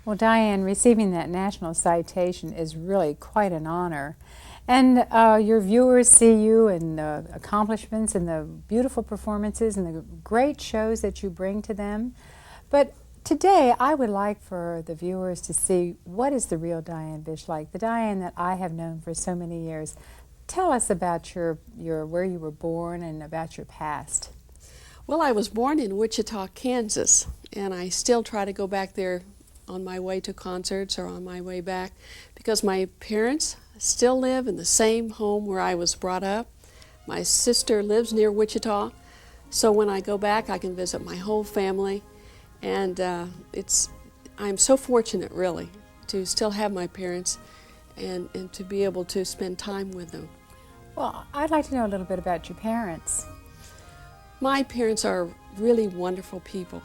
Well, Diane, receiving that national citation is really quite an honor. And your viewers see you and the accomplishments and the beautiful performances and the great shows that you bring to them. But today, I would like for the viewers to see what is the real Diane Bish like, the Diane that I have known for so many years. Tell us about your where you were born and about your past. Well, I was born in Wichita, Kansas, and I still try to go back there on my way to concerts or on my way back because my parents still live in the same home where I was brought up. My sister lives near Wichita, so when I go back I can visit my whole family, and I'm so fortunate really to still have my parents and to be able to spend time with them. Well, I'd like to know a little bit about your parents. My parents are really wonderful people.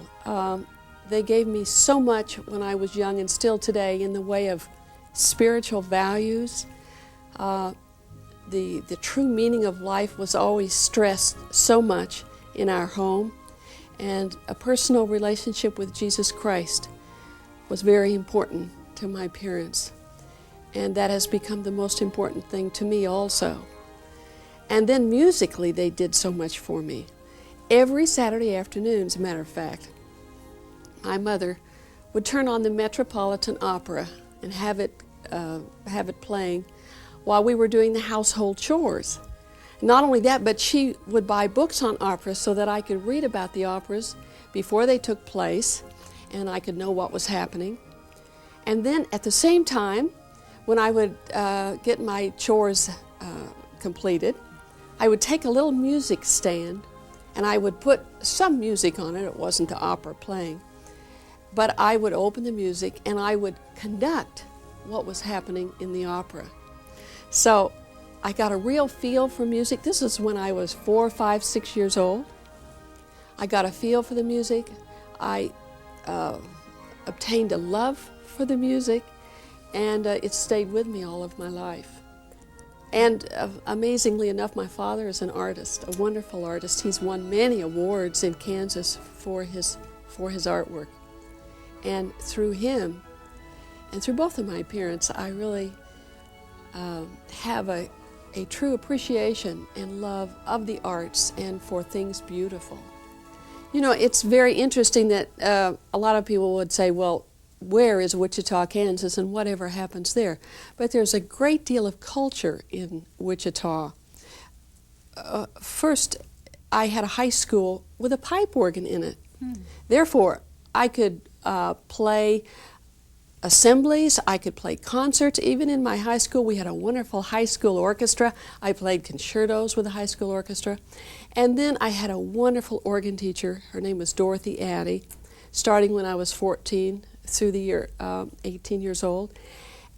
They gave me so much when I was young and still today in the way of spiritual values. The true meaning of life was always stressed so much in our home, and a personal relationship with Jesus Christ was very important to my parents, and that has become the most important thing to me also. And then musically they did so much for me. Every Saturday afternoon, as a matter of fact, my mother would turn on the Metropolitan Opera and have it playing while we were doing the household chores. Not only that, but she would buy books on operas so that I could read about the operas before they took place and I could know what was happening. And then at the same time, when I would get my chores completed, I would take a little music stand and I would put some music on it. It wasn't the opera playing. But I would open the music and I would conduct what was happening in the opera. So I got a real feel for music. This is when I was 4, 5, 6 years old. I got a feel for the music. I obtained a love for the music, and it stayed with me all of my life. And amazingly enough, my father is an artist, a wonderful artist. He's won many awards in Kansas for his artwork. And through him, and through both of my parents, I really have a true appreciation and love of the arts and for things beautiful. You know, it's very interesting that a lot of people would say, well, where is Wichita, Kansas, and whatever happens there? But there's a great deal of culture in Wichita. First, I had a high school with a pipe organ in it. Therefore, I could play assemblies, I could play concerts. Even in my high school, we had a wonderful high school orchestra. I played concertos with the high school orchestra. And then I had a wonderful organ teacher. Her name was Dorothy Addy, starting when I was 14 through the year 18 years old.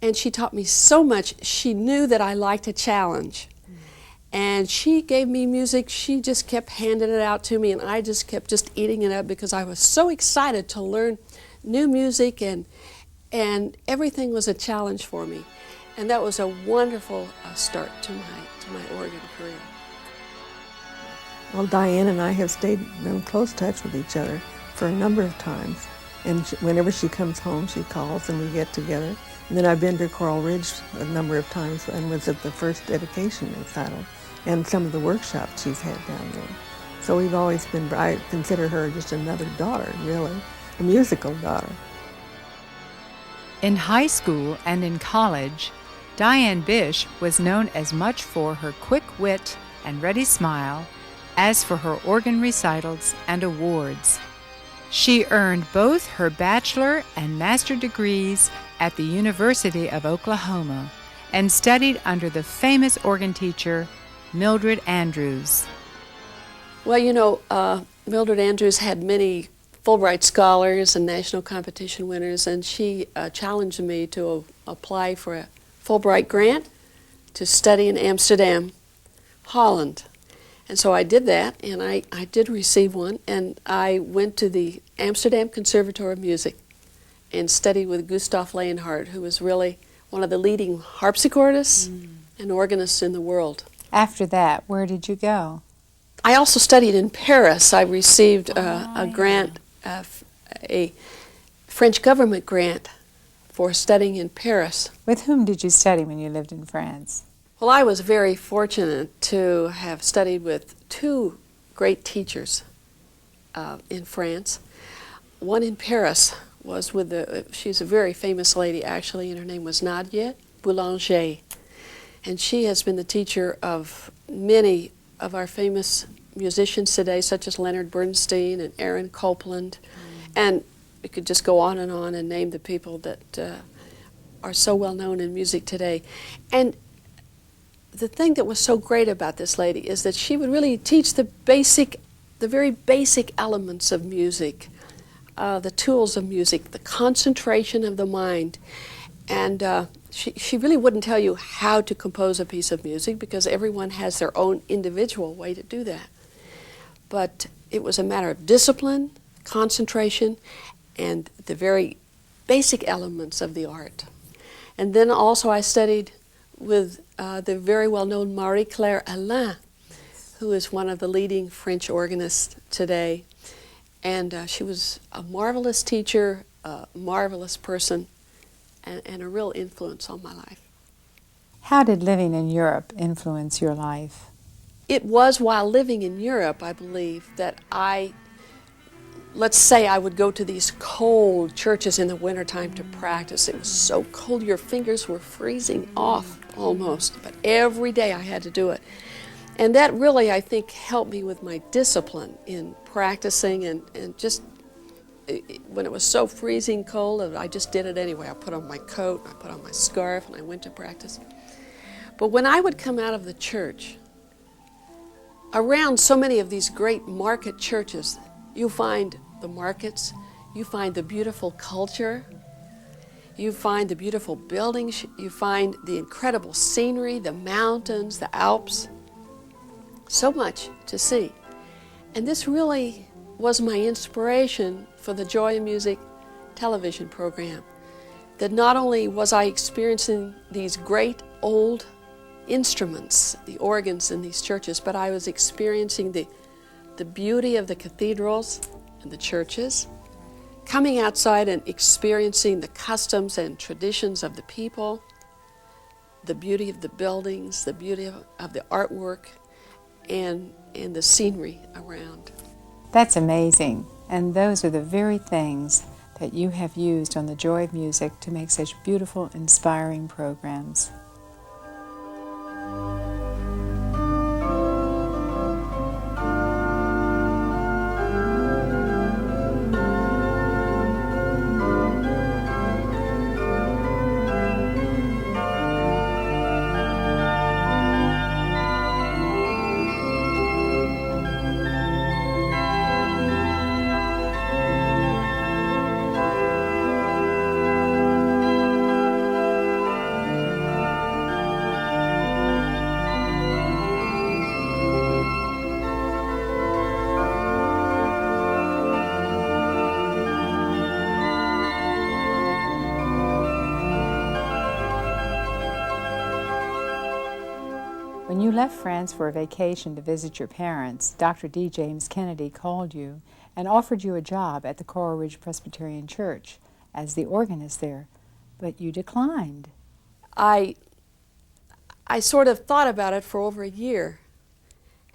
And she taught me so much. She knew that I liked a challenge. And she gave me music. She just kept handing it out to me, and I just kept eating it up because I was so excited to learn new music, and everything was a challenge for me. And that was a wonderful start to my organ career. Well, Diane and I have stayed in close touch with each other for a number of times. And whenever she comes home, she calls and we get together. And then I've been to Coral Ridge a number of times and was at the first dedication recital and some of the workshops she's had down there. So we've always been, I consider her just another daughter, really, a musical daughter. In high school and in college, Diane Bish was known as much for her quick wit and ready smile as for her organ recitals and awards. She earned both her bachelor and master degrees at the University of Oklahoma and studied under the famous organ teacher Mildred Andrews. Well, you know, Mildred Andrews had many Fulbright scholars and national competition winners, and she challenged me to apply for a Fulbright grant to study in Amsterdam, Holland. And so I did that, and I did receive one, and I went to the Amsterdam Conservatory of Music and studied with Gustav Leonhardt, who was really one of the leading harpsichordists and organists in the world. After that, where did you go? I also studied in Paris. I received a grant, a French government grant for studying in Paris. With whom did you study when you lived in France? Well, I was very fortunate to have studied with two great teachers in France. One in Paris was with she's a very famous lady actually, and her name was Nadia Boulanger. And she has been the teacher of many of our famous musicians today, such as Leonard Bernstein and Aaron Copland. And we could just go on and name the people that are so well known in music today. And the thing that was so great about this lady is that she would really teach the very basic elements of music, the tools of music, the concentration of the mind. And she really wouldn't tell you how to compose a piece of music because everyone has their own individual way to do that. But it was a matter of discipline, concentration, and the very basic elements of the art. And then also I studied with the very well-known Marie-Claire Alain, who is one of the leading French organists today. And she was a marvelous teacher, a marvelous person, and a real influence on my life. How did living in Europe influence your life? It was while living in Europe, I believe, that let's say I would go to these cold churches in the wintertime to practice. It was so cold, your fingers were freezing off almost, but every day I had to do it. And that really, I think, helped me with my discipline in practicing and just when it was so freezing cold, I just did it anyway. I put on my coat, I put on my scarf, and I went to practice. But when I would come out of the church, around so many of these great market churches, you find the markets, you find the beautiful culture, you find the beautiful buildings, you find the incredible scenery, the mountains, the Alps, so much to see. And this really was my inspiration for the Joy of Music television program. That not only was I experiencing these great old instruments, the organs in these churches, but I was experiencing the beauty of the cathedrals and the churches, coming outside and experiencing the customs and traditions of the people, the beauty of the buildings, the beauty of the artwork, and the scenery around. That's amazing. And those are the very things that you have used on the Joy of Music to make such beautiful, inspiring programs. When you left France for a vacation to visit your parents, Dr. D. James Kennedy called you and offered you a job at the Coral Ridge Presbyterian Church as the organist there, but you declined. I sort of thought about it for over a year,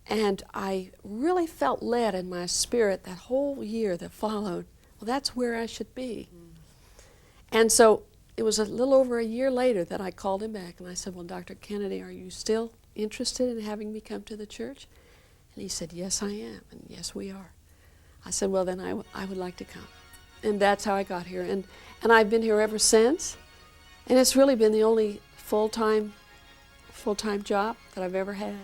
and I really felt led in my spirit that whole year that followed, well, that's where I should be. And so it was a little over a year later that I called him back and I said, well, Dr. Kennedy, are you still interested in having me come to the church? And he said, yes, I am, and yes, we are. I said, well, then I would like to come. And that's how I got here. And I've been here ever since, and it's really been the only full-time job that I've ever had.